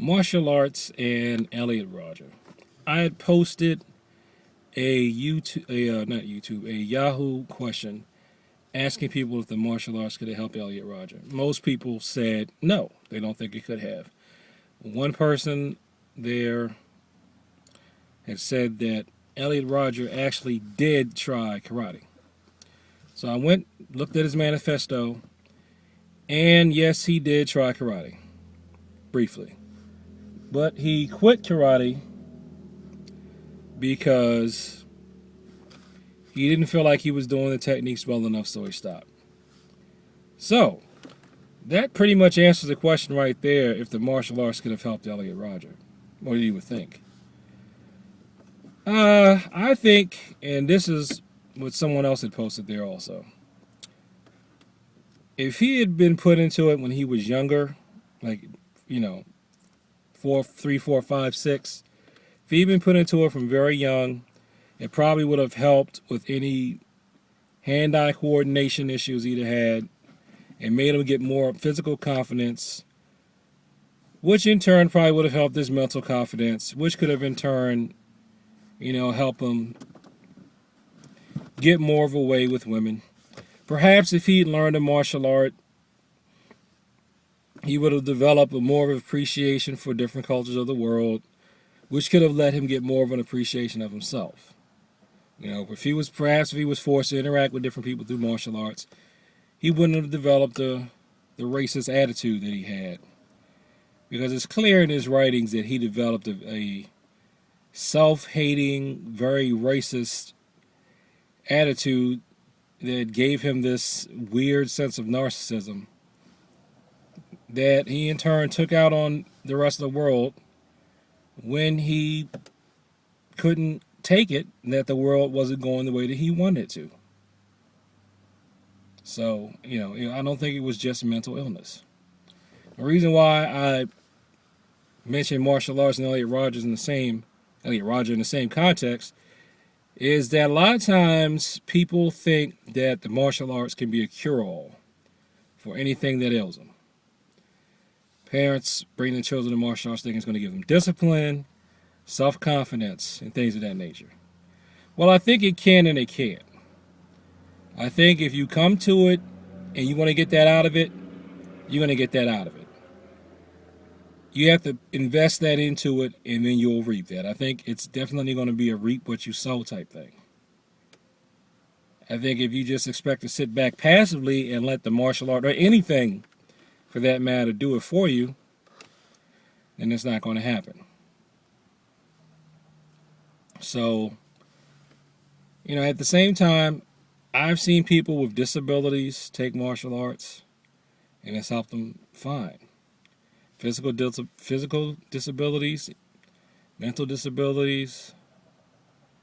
Martial arts and Elliot Rodger. I had posted a not YouTube, a Yahoo question asking people if the martial arts could have helped Elliot Rodger. Most people said no, they don't think it could have. One person there had said that Elliot Rodger actually did try karate. So I went, looked at his manifesto, and yes, he did try karate, briefly. But he quit karate because he didn't feel like he was doing the techniques well enough, so he stopped. So, that pretty much answers the question right there if the martial arts could have helped Elliot Rodger. What do you would think? I think, and this is what someone else had posted there also, if he had been put into it when he was younger, like, 3, 4, 5, 6, if he'd been put into it from very young, it probably would have helped with any hand-eye coordination issues he'd have had and made him get more physical confidence, which in turn probably would have helped his mental confidence, which could have in turn, help him get more of a way with women. Perhaps if he'd learned a martial art, he would have developed a more of an appreciation for different cultures of the world, which could have let him get more of an appreciation of himself. If he was forced to interact with different people through martial arts, he wouldn't have developed the racist attitude that he had. Because it's clear in his writings that he developed a self-hating, very racist attitude that gave him this weird sense of narcissism that he in turn took out on the rest of the world when he couldn't take it that the world wasn't going the way that he wanted it to. So, I don't think it was just mental illness. The reason why I mentioned martial arts and Elliot Rodger in the same context is that a lot of times people think that the martial arts can be a cure-all for anything that ails them. Parents bring their children to martial arts thinking it's going to give them discipline, self-confidence, and things of that nature. Well, I think it can and it can't. I think if you come to it and you want to get that out of it, you're going to get that out of it. You have to invest that into it, and then you'll reap that. I think it's definitely going to be a reap what you sow type thing. I think if you just expect to sit back passively and let the martial art, or anything for that matter, do it for you, then it's not going to happen. So, at the same time, I've seen people with disabilities take martial arts, and it's helped them fine. Physical disabilities, mental disabilities,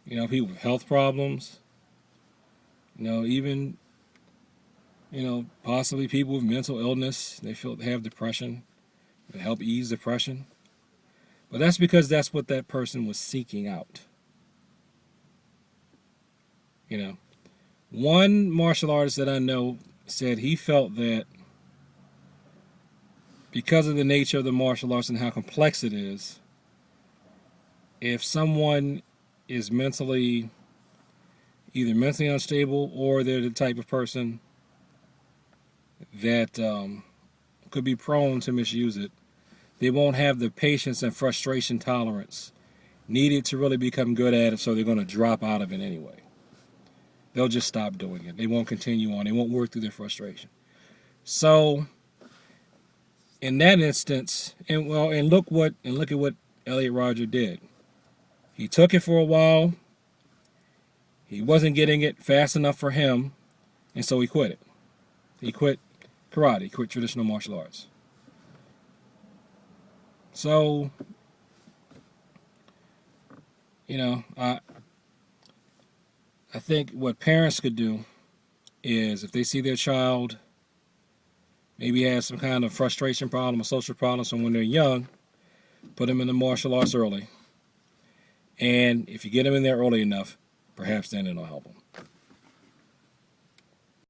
people with health problems, even, possibly people with mental illness, they have depression, it help ease depression. But that's because that's what that person was seeking out. One martial artist that I know said he felt that because of the nature of the martial arts and how complex it is, if someone is either mentally unstable or they're the type of person that could be prone to misuse it, they won't have the patience and frustration tolerance needed to really become good at it, so they're going to drop out of it anyway. They'll just stop doing it. They won't continue on. They won't work through their frustration. So, in that instance, and look at what Elliot Rodger did. He took it for a while. He wasn't getting it fast enough for him, and so he quit it. He quit karate. He quit traditional martial arts. So, I think what parents could do is if they see their child maybe has some kind of frustration problem or social problems from when they're young, put them in the martial arts early. And if you get them in there early enough, perhaps then it'll help them.